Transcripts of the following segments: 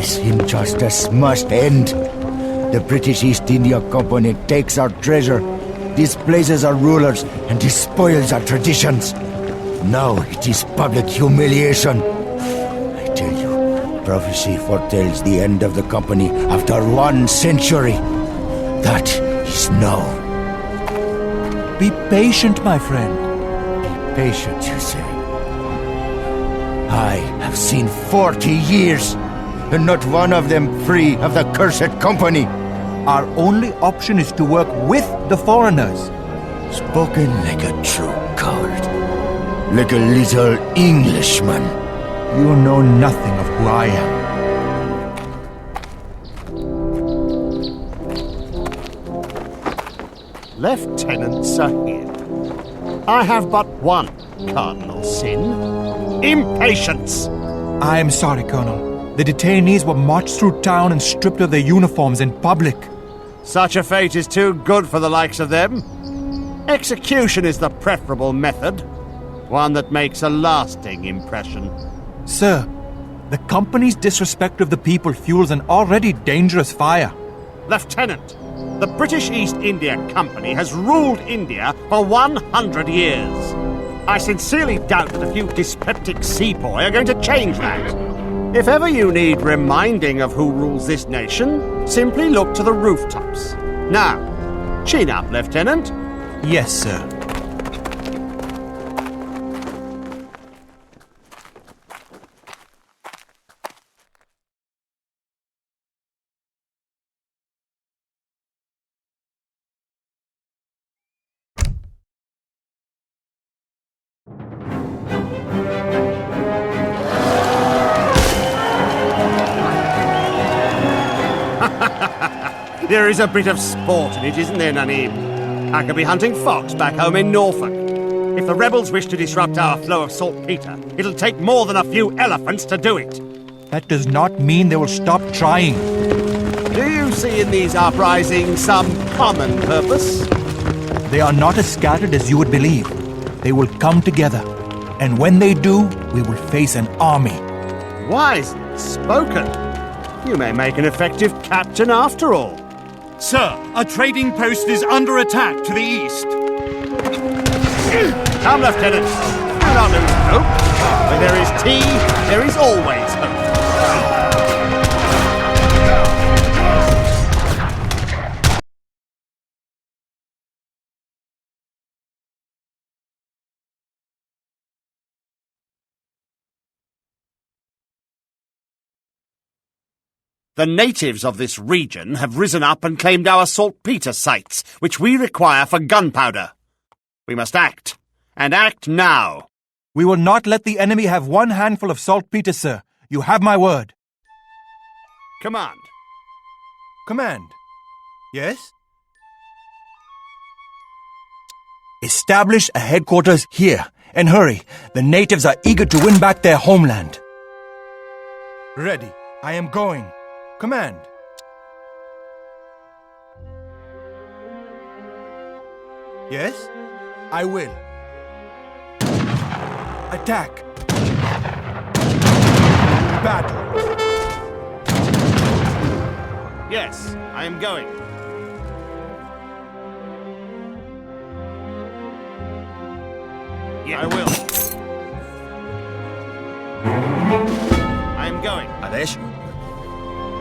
This injustice must end. The British East India Company takes our treasure, displaces our rulers, and despoils our traditions. Now it is public humiliation. I tell you, prophecy foretells the end of the company after 1 century. That is now. Be patient, my friend. Be patient, you say? I have seen 40 years, and not one of them free of the cursed company. Our only option is to work with the foreigners. Spoken like a true coward. Like a little Englishman. You know nothing of who I am. Lieutenant Sahir, I have but one cardinal sin. Impatience! I am sorry, Colonel. The detainees were marched through town and stripped of their uniforms in public. Such a fate is too good for the likes of them. Execution is the preferable method, one that makes a lasting impression. Sir, the company's disrespect of the people fuels an already dangerous fire. Lieutenant, the British East India Company has ruled India for 100 years. I sincerely doubt that a few dyspeptic sepoy are going to change that. If ever you need reminding of who rules this nation, simply look to the rooftops. Now, chin up, Lieutenant. Yes, sir. There is a bit of sport in it, isn't there, Naneem? I could be hunting fox back home in Norfolk. If the rebels wish to disrupt our flow of saltpeter, it'll take more than a few elephants to do it. That does not mean they will stop trying. Do you see in these uprisings some common purpose? They are not as scattered as you would believe. They will come together. And when they do, we will face an army. Wisely spoken. You may make an effective captain after all. Sir, a trading post is under attack to the east. Come, Lieutenant. Do not lose hope. Where there is tea, there is always hope. The natives of this region have risen up and claimed our saltpeter sites, which we require for gunpowder. We must act, and act now. We will not let the enemy have one handful of saltpeter, sir. You have my word. Command. Command. Yes? Establish a headquarters here, and hurry. The natives are eager to win back their homeland. Ready. I am going. Command. Yes? I will. Attack. Battle. Yes, I am going. Yeah, I will. I am going. Adesh?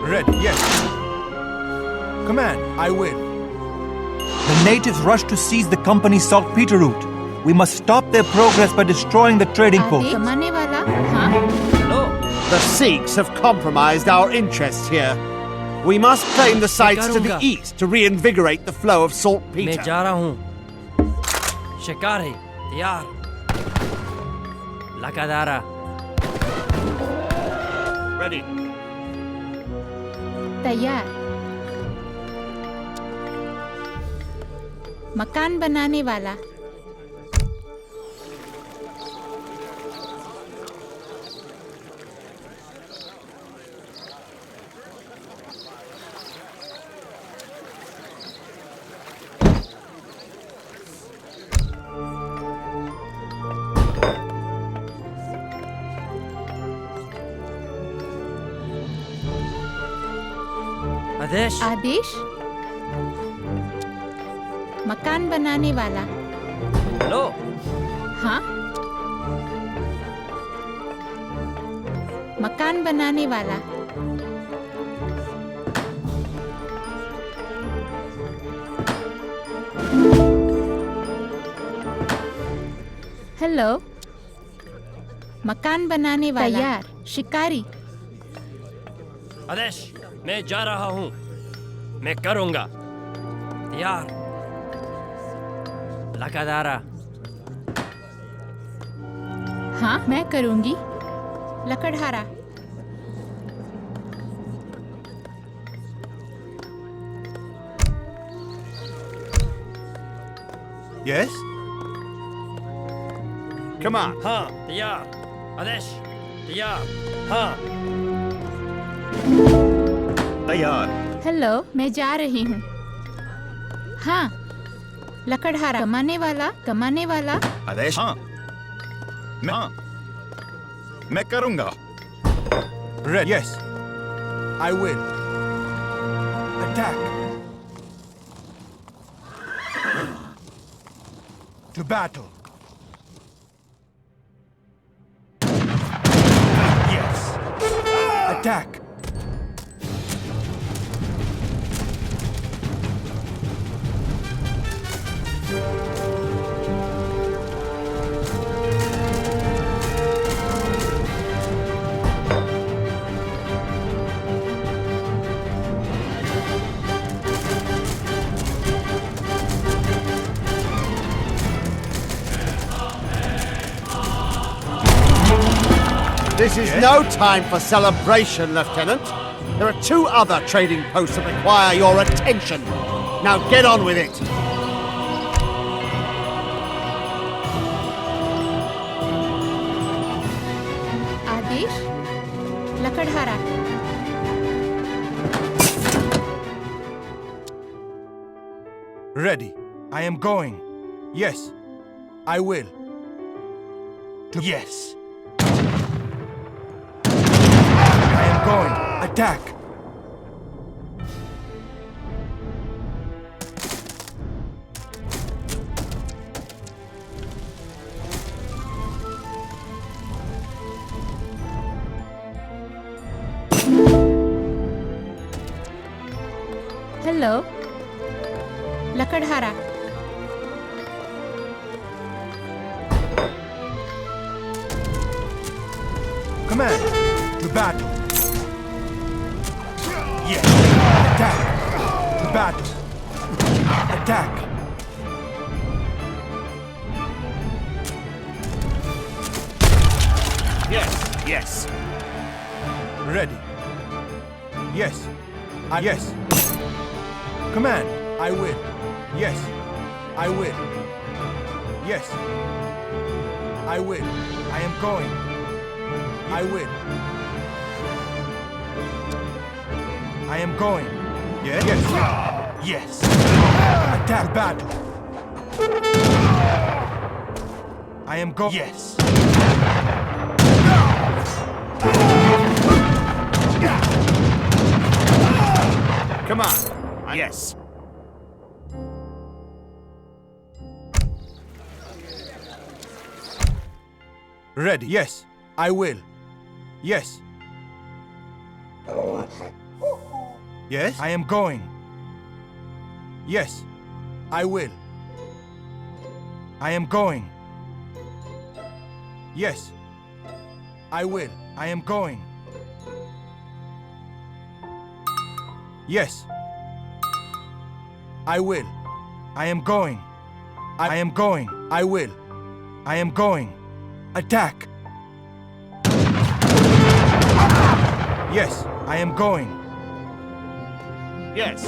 Ready, yes. Command, I will. The natives rush to seize the company's saltpeter route. We must stop their progress by destroying the trading post. The Sikhs have compromised our interests here. We must claim the sites to the east to reinvigorate the flow of saltpeter. मैं जा रहा हूँ. शिकार है, तैयार. लगातार. Ready. तैयार. मकान बनाने वाला. आदेश आदेश मकान बनाने वाला। लो हाँ, मकान बनाने वाला। हेलो, मकान बनाने वाला। तैयार, शिकारी। आदेश मैं जा रहा हूँ, मैं करूँगा। तैयार, लकादारा। हाँ, मैं करूँगी। लकड़हारा। Yes? Come on. हाँ तैयार। आदेश तैयार। हाँ तैयार। हेलो, मैं जा रही हूँ। हाँ, लकड़हारा। कमाने वाला, कमाने वाला। आदेश। हाँ मैं करूंगा। Red. Yes. I will. Attack. To battle. Yes. Attack. This is no time for celebration, Lieutenant. There are 2 other trading posts that require your attention. Now get on with it. आदेश, लकड़हारा। Ready. I am going. Yes. I will. Yes. I am going. Attack. Hello, लकड़हारा। Command. To battle. Yes. Attack. To battle. Attack. Yes. Ready. Yes. Yes. Command. I will. Yes. I will. Yes. I will. I am going. I will. I am going. Yes. Yes. Yes. Attack battle. I am going. Yes. Come on. Yes. Ready. Yes. I will. Yes. Yes. I am going. Yes. I will. I am going. Yes. I will. I am going. Yes. I will. I am going. I am going. I will. I am going. Attack. Yes, I am going. Yes.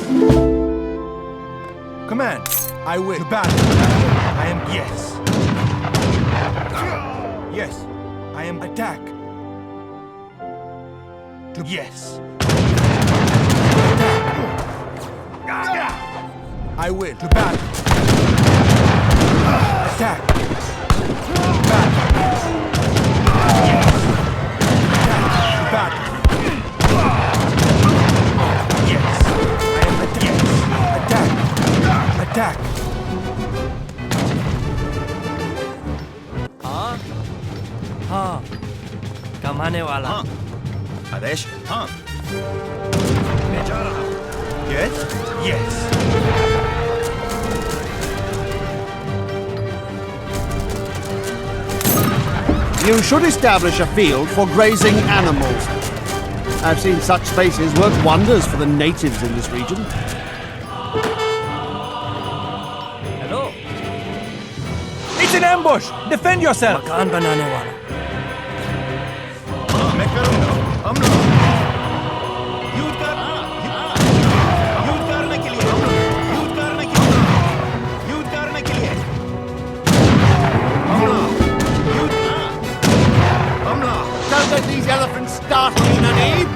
Command. I will. To battle. I am. Yes. Yes. I am. Attack. To. Yes. Attack. I will. To battle. Attack. Battle. Yes. Attack. To battle. Yes. कमाने वाला। हाँ। आदेश? हाँ। मैं जा रहा हूँ। Yes? Yes. You should establish a field for grazing animals. I've seen such spaces work wonders for the natives in this region. Hello, It's an ambush! Defend yourself! मकान बनाने वाला। हाँ, मैं करूँगा। हम लोग युद्ध करने के लिए। हमला। Don't let these elephants startle you, Nanib.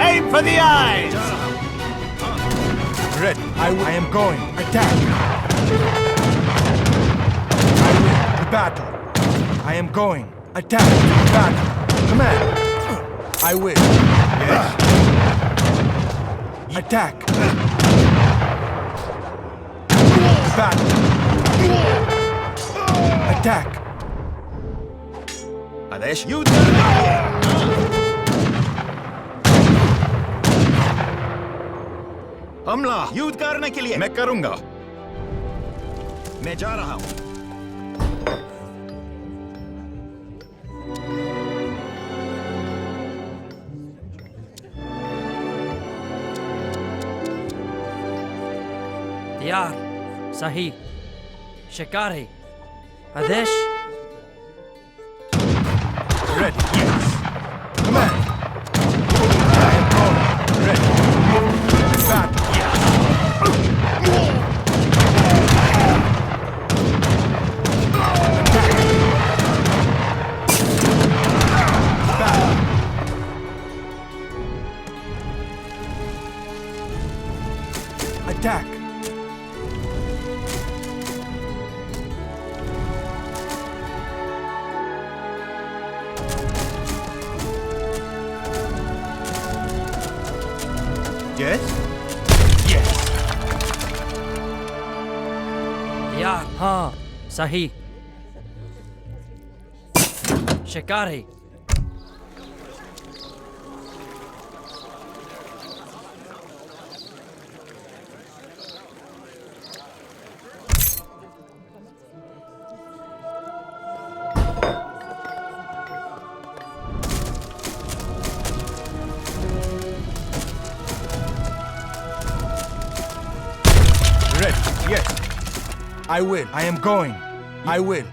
Aim for the eyes. Red, I am going. Attack! I will. To battle. I am going. Attack! To battle. Command. I will. Yes. Attack! Battle. Attack! आदेश? युद्ध करने के लिए। हमला। युद्ध करने के लिए। मैं करूँगा। मैं जा रहा हूँ। तैयार, सही, शिकार है। आदेश? Ready, yes. Command. I am going. Ready. Battle. Yes. Battle. Attack. Yes? Yes. तैयार, हाँ, सही, शिकार है। Ready, yes. I will. I am going. I will.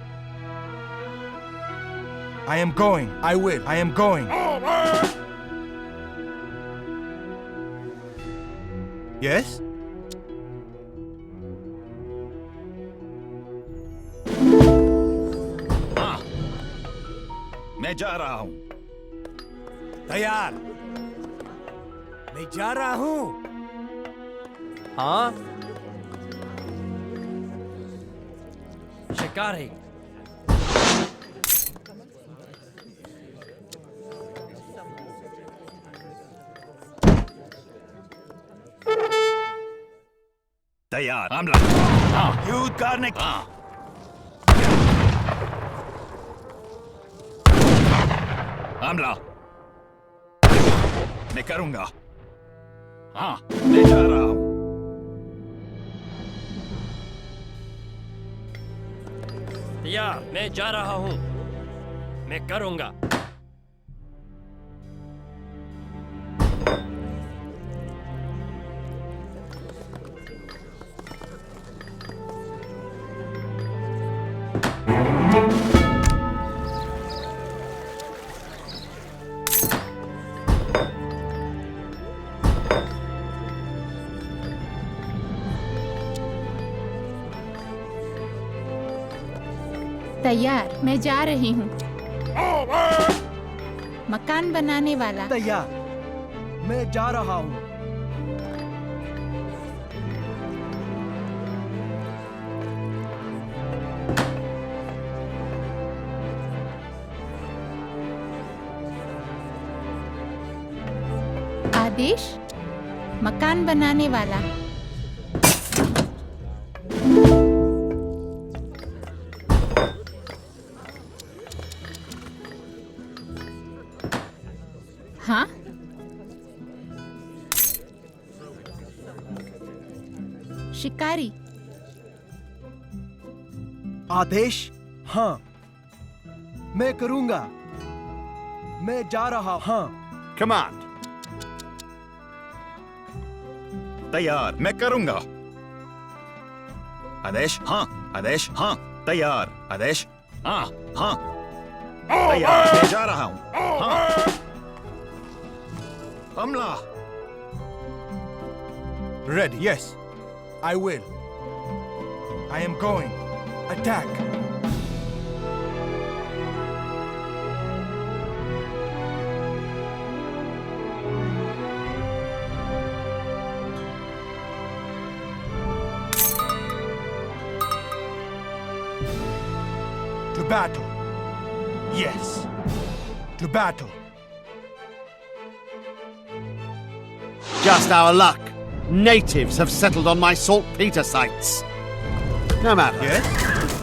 I am going. I will. I am going. Yes? हाँ। मैं जा रहा हूँ। तैयार। मैं जा रहा हूँ। हाँ, शिकार है। तैयार। हमला। हाँ। युद्ध करने। हाँ। हमला। मैं करूँगा। हाँ, मैं जा रहा हूँ। तैयार, मैं जा रहा हूँ। मैं करूँगा। तैयार, मैं जा रही हूँ। मकान बनाने वाला। तैयार। मैं जा रहा हूँ। आदेश, मकान बनाने वाला। शिकारी। आदेश? हाँ, मैं करूंगा। मैं जा रहा। हाँ। Command. तैयार, मैं करूंगा। आदेश? हाँ। आदेश? हाँ। तैयार। आदेश? हाँ। हाँ। तैयार, मैं जा रहा हूं। हाँ। हमला। Ready, yes. I will. I am going. Attack. To battle. Yes. To battle. Just our luck. Natives have settled on my saltpeter sites. No matter. Yes.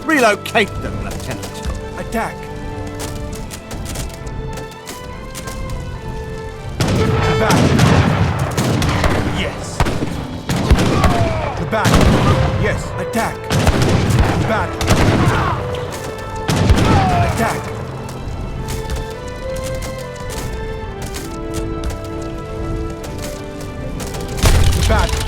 Relocate them, Lieutenant. Attack. To battle. Yes. To battle. Yes. Attack. To battle. Attack. To battle.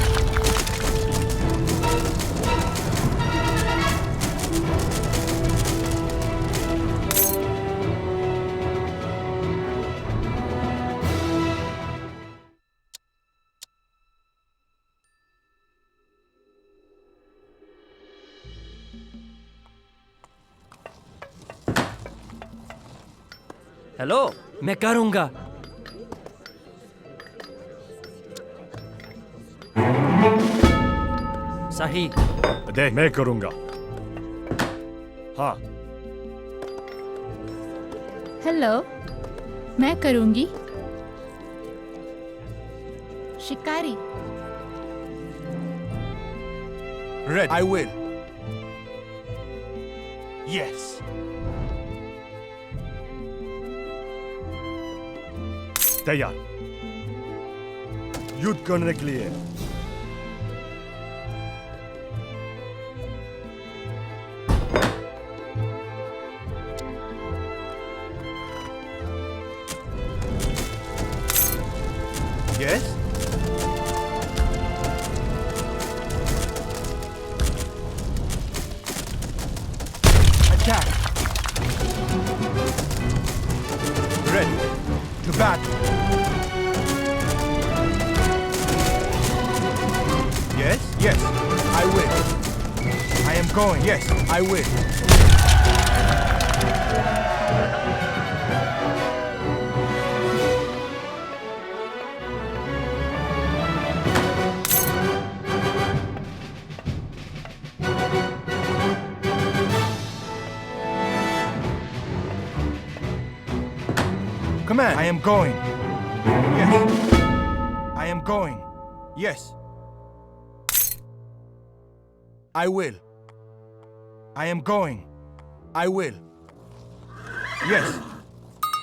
Hello, मैं करूंगा। सही। देख, मैं करूंगा। हाँ। Hello, मैं करूंगी। शिकारी। Red. I will. Yes. तैयार। युद्ध करने के लिए। Yes. Attack. Ready. To battle. Yes, yes, I will. I am going. Yes, I will. Command. I am going. Yes. I am going. Yes. I will. I am going. I will. Yes.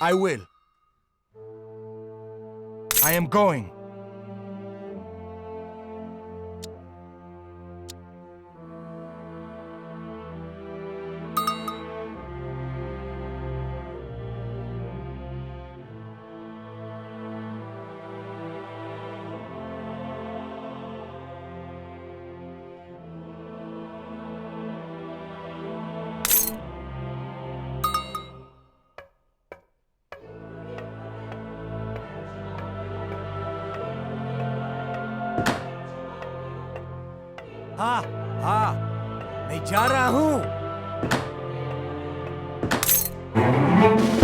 I will. I am going. हाँ, हाँ, मैं जा रहा हूँ।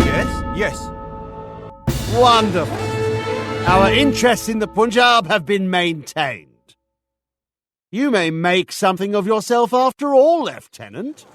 Yes, yes. Wonderful. Our interests in the Punjab have been maintained. You may make something of yourself after all, Lieutenant.